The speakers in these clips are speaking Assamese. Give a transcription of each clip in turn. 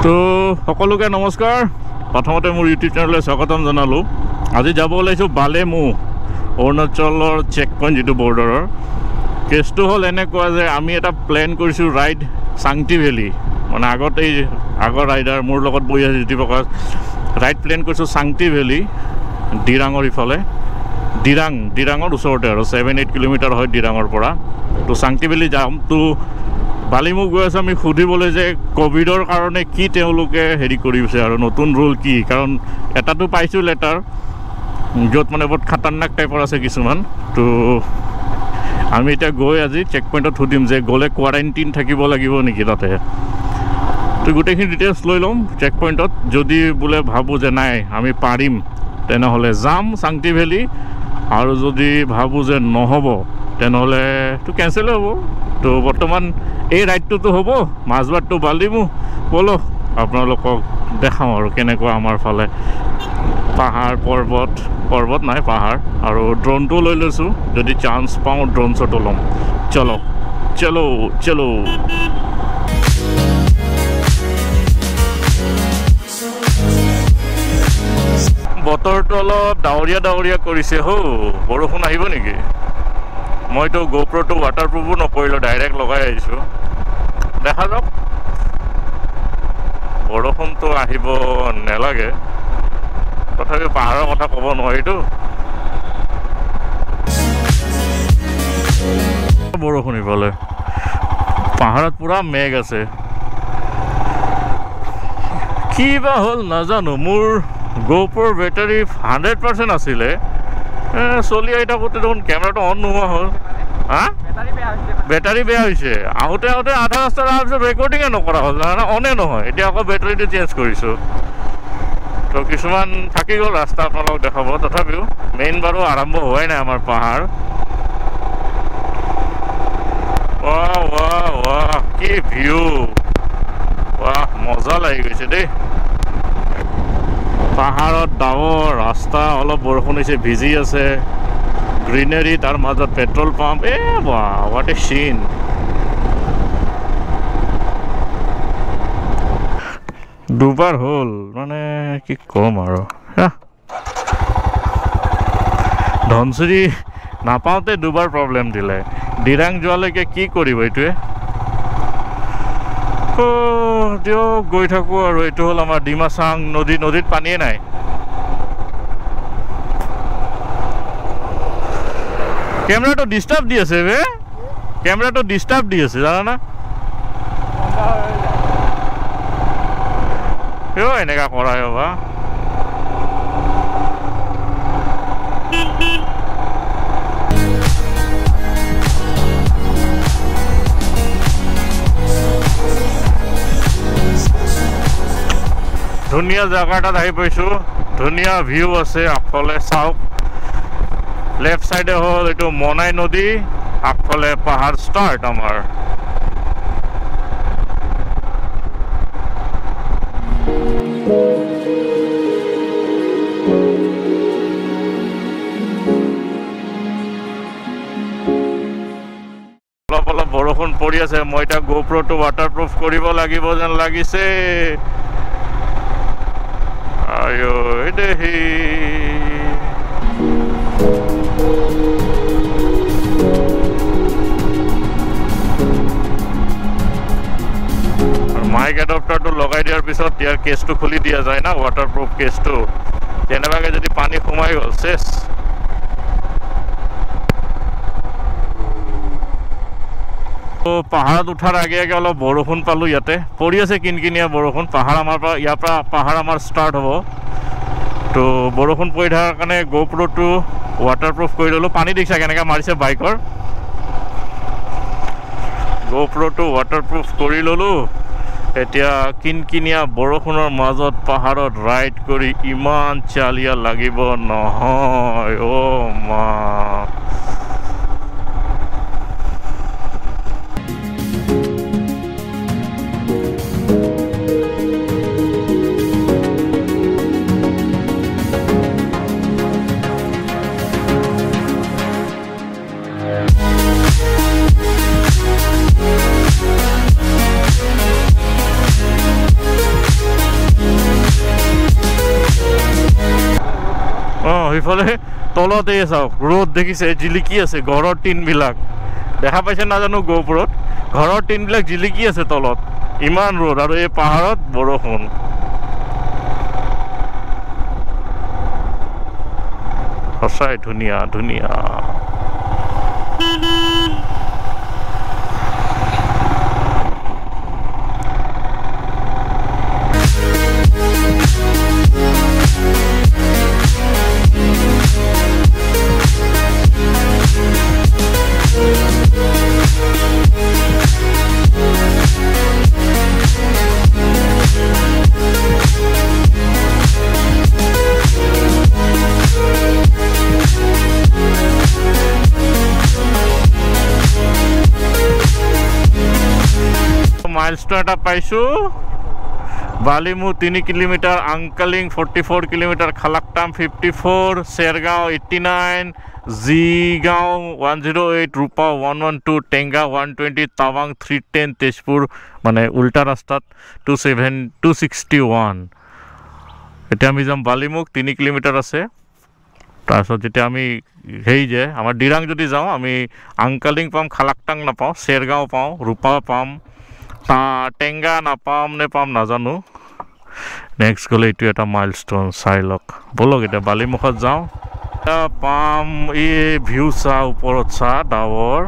তো সকলোকে নমস্কাৰ প্ৰথমতে মোৰ ইউটিউব চেনেললৈ স্বাগতম জনালোঁ আজি যাব ওলাইছোঁ বালেমু অৰুণাচলৰ চেক পইণ্ট যিটো বৰ্ডাৰৰ কেছটো হ'ল এনেকুৱা যে আমি এটা প্লেন কৰিছোঁ ৰাইড চাংটি ভেলী মানে আগৰ ৰাইডাৰ মোৰ লগত বহি আছে জ্যোতিপ্ৰকাশ ৰাইড প্লেন কৰিছোঁ চাংটি ভেলী ডিৰাঙৰ ইফালে ডিৰাঙৰ ওচৰতে আৰু 7-8 কিলোমিটাৰ হয় ডিৰাঙৰ পৰা তো চাংটি ভেলী যাম তো বালিমু গৈ আছোঁ আমি সুধিবলৈ যে কোভিডৰ কাৰণে কি তেওঁলোকে হেৰি কৰিছে আৰু নতুন ৰুল কি কাৰণ এটাটো পাইছোঁ লেটাৰ য'ত মানে বহুত খাতাৰনাক টাইপৰ আছে কিছুমান তো আমি এতিয়া গৈ আজি চেক পইণ্টত সুধিম যে গ'লে কোৱাৰেণ্টাইন থাকিব লাগিব নেকি তাতে তো গোটেইখিনি ডিটেইলছ লৈ ল'ম চেক পইণ্টত যদি বোলে ভাবোঁ যে নাই আমি পাৰিম তেনেহ'লে যাম চাংটি ভেলী আৰু যদি ভাবোঁ যে নহ'ব তেনেহ'লে তো কেঞ্চেলে হ'ব তো বৰ্তমান এই ৰাইডটোতো হ'ব মাজবাটটো বালিমু ব'লো আপোনালোকক দেখাওঁ আৰু কেনেকুৱা আমাৰ ফালে পাহাৰ পৰ্বত নাই পাহাৰ আৰু ড্ৰোনটো লৈ লৈছোঁ যদি চান্স পাওঁ ড্ৰোন শ্বটো ল'ম চলো বতৰটো অলপ ডাৱৰীয়া কৰিছে বৰষুণ আহিব নেকি মইতো গোপ্ৰটো ৱাটাৰপ্ৰুফো নকৰিলোঁ ডাইৰেক্ট লগাই আহিছোঁ দেখা যাওক বৰষুণটো আহিব নেলাগে তথাপি পাহাৰৰ কথা ক'ব নোৱাৰিতো বৰষুণ ইফালে পাহাৰত পুৰা মেঘ আছে কি বা হ'ল নাজানো মোৰ গোপ্ৰৰ বেটাৰী 100% আছিলে চলি আহি থাকোঁতে দেখোন কেমেৰাটো অন নোহোৱা হ'ল বেটাৰী বেয়া হৈছে আহোঁতে আধা ৰাস্তাত অহাৰ পিছত ৰেকৰ্ডিঙে নকৰা হ'ল অনে নহয় এতিয়া আকৌ বেটাৰীটো চেঞ্জ কৰিছোঁ তো কিছুমান থাকি গ'ল ৰাস্তা আপোনালোকক দেখাব তথাপিও মেইন বাৰু আৰম্ভ হোৱাই নাই আমাৰ পাহাৰ ৱাহ কি ভিউ ৱাহ মজা লাগি গৈছে দেই পাহাৰত ডাৱৰ ৰাস্তা অলপ বৰষুণ হৈছে ভিজি আছে গ্ৰীনাৰী তাৰ মাজত পেট্ৰল পাম্প হোৱাট এ চিন দুবাৰ হ'ল মানে কি ক'ম আৰু ধনচিৰি নাপাওঁতে দুবাৰ প্ৰব্লেম দিলে ডিৰাং যোৱালৈকে কি কৰিব এইটোৱে দিয়ক গৈ থাকোঁ আৰু এইটো হ'ল আমাৰ ডিমাচাং নদীত পানীয়ে নাই কেমেৰাটো ডিষ্টাৰ্ব দি আছে কেমেৰাটো ডিষ্টাৰ্ব দি আছে জানা এনেকা কৰা বা ধুনীয়া জেগা এটাত আহি পাইছোঁ ধুনীয়া ভিউ আছে আগফালে চাওক লেফ্ট চাইডে হ'ল এইটো মনাই নদী আগফালে পাহাৰ ষ্টাৰ্ট আমাৰ অলপ বৰষুণ পৰি আছে মই এতিয়া গোপ্ৰটো ৱাটাৰপ্ৰুফ কৰিব লাগিব যেন লাগিছে মাইক এডপ্টাৰটো লগাই দিয়াৰ পিছত ইয়াৰ কেছটো খুলি দিয়া যায় না ৱাটাৰপ্ৰুফ কেছটো তেনেকুৱাকৈ যদি পানী সোমাই গ'ল চেছ পাহাৰত উঠাৰ আগে অলপ বৰষুণ পালোঁ ইয়াতে পৰি আছে কিনকিনীয়া বৰষুণ পাহাৰ আমাৰ পৰা ইয়াৰ পৰা পাহাৰ আমাৰ ষ্টাৰ্ট হ'ব তো বৰষুণ পৰি থকাৰ কাৰণে গোপ্ৰটো ৱাটাৰপ্ৰুফ কৰি ল'লোঁ পানী দেখিছা কেনেকৈ মাৰিছে বাইকৰ গোপ্ৰটো ৱাটাৰপ্ৰুফ কৰি ল'লোঁ এতিয়া কিনকিনিয়া বৰষুণৰ মাজত পাহাৰত ৰাইড কৰি ইমান চালিয়া লাগিব নহয় অ' মা সেইফালে তলতে চাওক ৰ'দ দেখিছে জিলিকি আছে ঘৰৰ টিনবিলাক দেখা পাইছে নাজানো গহপুৰত ঘৰৰ টিনবিলাক জিলিকি আছে তলত ইমান ৰ'দ আৰু এই পাহাৰত বৰষুণ সঁচাই ধুনীয়া ধুনীয়া মাইলস্টোন এটা পাইছো বালিমু 3 কিলোমিটাৰ আংকালিং 44 কিলোমিটাৰ খালাকটাম 54 शेरगांव 89 জিগাঁও 108 ৰূপা 112 টেঙ্গা 120 টাৱাং 310 তেজপুৰ মানে উল্টা ৰাস্তাত 261 এতিয়া আমি যাম বালিমুখ 3 কিলোমিটাৰ আছে তাৰপিছত যেতিয়া আমি হেই যে আমাৰ ডিৰাং যদি যাওঁ আমি আংকালিং পাম খালাকটাং নাপাওঁ शेरगांव পাওঁ ৰূপা পাম টেঙ্গা নাপাম নে পাম নাজানো নেক্সট গ'লে এইটো এটা মাইলস্টোন চাই লওক বলক এতিয়া বালিমুখত যাওঁ পাম এই ভিউ চা ওপৰত চা ডাৱৰ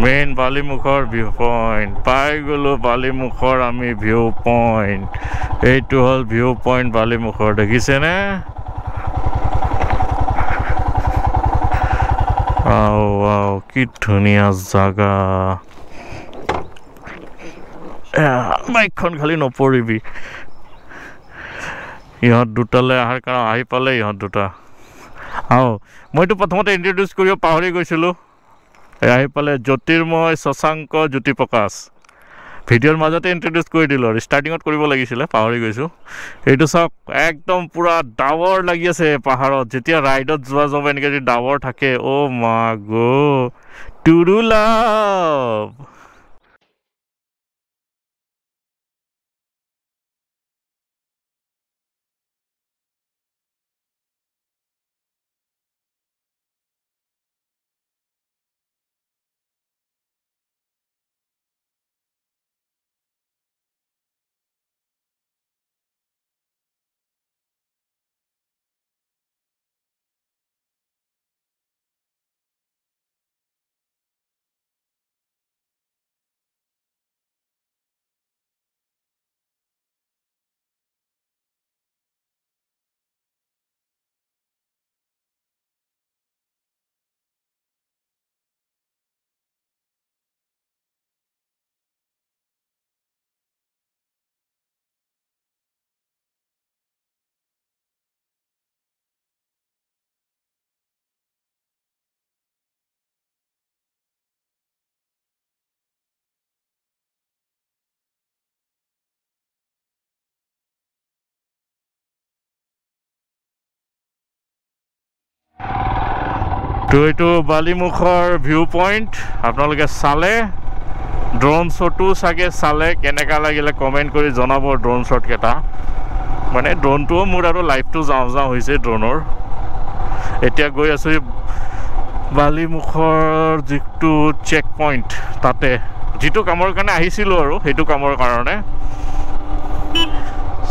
মেইন বালিমুখৰ ভিউ পইণ্ট পাই গ'লো বালিমুখৰ আমি ভিউ পইণ্ট এইটো হ'ল ভিউ পইণ্ট বালিমুখৰ দেখিছেনে আও কি ধুনীয়া জাগা বাইকখন খালি নপৰিবি ইহঁত দুটালৈ অহাৰ কাৰণ আহি পালে ইহঁত দুটা মইতো প্ৰথমতে ইণ্ট্ৰডিউচ কৰিব পাহৰি গৈছিলোঁ আহি পালে জ্যোতিৰ্ময় শশাংক জ্যোতিপ্ৰকাশ ভিডিঅ'ৰ মাজতে ইণ্ট্ৰডিউচ কৰি দিলোঁ আৰু ষ্টাৰ্টিঙত কৰিব লাগিছিলে পাহৰি গৈছোঁ এইটো চাওক একদম পূৰা ডাৱৰ লাগি আছে পাহাৰত যেতিয়া ৰাইডত যোৱা যাব এনেকৈ যদি ডাৱৰ থাকে অ' মা গ' টুৰু লাভ তো এইটো বালিমুখৰ ভিউ পইণ্ট আপোনালোকে চালে ড্ৰোন শ্বটো চাগে চালে কেনেকুৱা লাগিলে কমেণ্ট কৰি জনাব ড্ৰোন শ্বটকেইটা মানে ড্ৰোনটোও মোৰ আৰু লাইভটো যাওঁ যাওঁ হৈছে ড্ৰোনৰ এতিয়া গৈ আছোঁ বালিমুখৰ যিটো চেক পইণ্ট তাতে যিটো কামৰ কাৰণে আহিছিলোঁ আৰু সেইটো কামৰ কাৰণে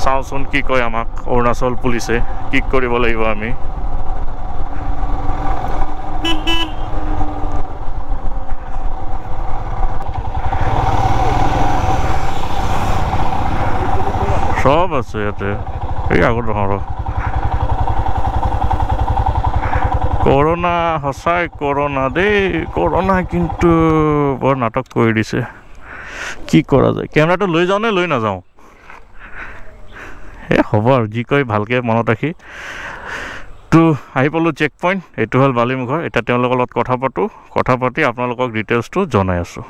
চাওঁচোন কি কয় আমাক অৰুণাচল পুলিচে কি কৰিব লাগিব আমি সব আছে ইয়াতে এই আগত কৰোনা সঁচাই কৰোনা দেই কৰোনা কিন্তু বৰ নাটক কৰি দিছে কি কৰা যায় কেমেৰাটো লৈ যাওঁ নে লৈ নাযাওঁ এই হ'ব আৰু যি কয় ভালকৈ মনত ৰাখি তো আহি পালোঁ চেক পইণ্ট এইটো হ'ল বালিমুখৰ এতিয়া তেওঁলোকৰ লগত কথা পাতি আপোনালোকক ডিটেইলছটো জনাই আছোঁ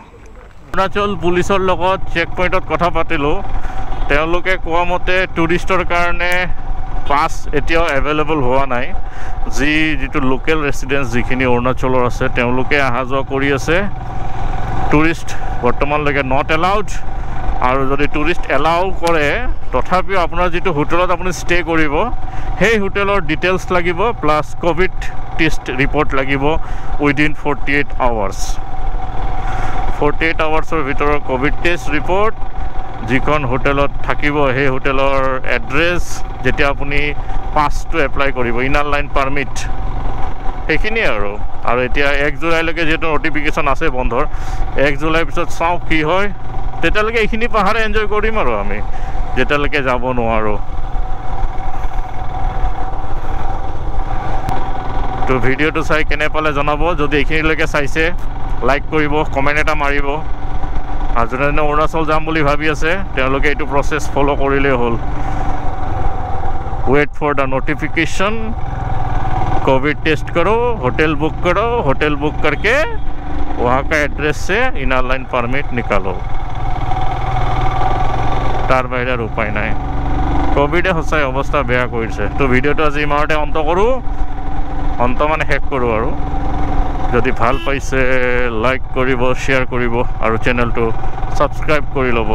অৰুণাচল পুলিচৰ লগত চেক পইণ্টত কথা পাতিলোঁ তেওঁলোকে কোৱা মতে টুৰিষ্টৰ কাৰণে পাছ এতিয়াও এভেইলেবল হোৱা নাই যিটো লোকেল ৰেচিডেন্স যিখিনি অৰুণাচলৰ আছে তেওঁলোকে অহা যোৱা কৰি আছে টুৰিষ্ট বৰ্তমানলৈকে নট এলাউড আৰু যদি টুৰিষ্ট এলাউ কৰে তথাপিও আপোনাৰ যিটো হোটেলত আপুনি ষ্টে কৰিব সেই হোটেলৰ ডিটেইলছ লাগিব প্লাছ কোভিড টেষ্ট ৰিপৰ্ট লাগিব উইদিন 48 আৱাৰ্ছ 48 আৱাৰ্ছৰ ভিতৰত কোভিড টেষ্ট ৰিপৰ্ট যিখন হোটেলত থাকিব সেই হোটেলৰ এড্ৰেছ যেতিয়া আপুনি পাছটো এপ্লাই কৰিব ইনাৰ লাইন পাৰ্মিট সেইখিনিয়ে আৰু এতিয়া 1 জুলাইলৈকে যিহেতু নটিফিকেশ্যন আছে বন্ধৰ 1 জুলাইৰ পিছত চাওঁ কি হয় তেতিয়ালৈকে এইখিনি পাহাৰে এনজয় কৰিম আৰু আমি যেতিয়ালৈকে যাব নোৱাৰোঁ তো ভিডিঅ'টো চাই কেনে পালে জনাব যদি এইখিনিলৈকে চাইছে লাইক কৰিব কমেণ্ট এটা মাৰিব আৰু যোনে অৰুণাচল যাম বুলি ভাবি আছে তেওঁলোকে এইটো প্ৰচেছ ফ'ল' কৰিলেই হ'ল wait for the notification covid test करो होटल बुक करके वहाँ का एड्रेस से इनर लाइन परमिट निकालो तार बाहिर उपाय ना कोविडे सचाई अवस्था बेया करिছে तो भिडिओ आज इमानते अंत करूँ अंत माने शेष करूँ और যদি ভাল পাইছে লাইক কৰিব শ্বেয়াৰ কৰিব আৰু চেনেলটো সাবস্ক্ৰাইব কৰি ল'ব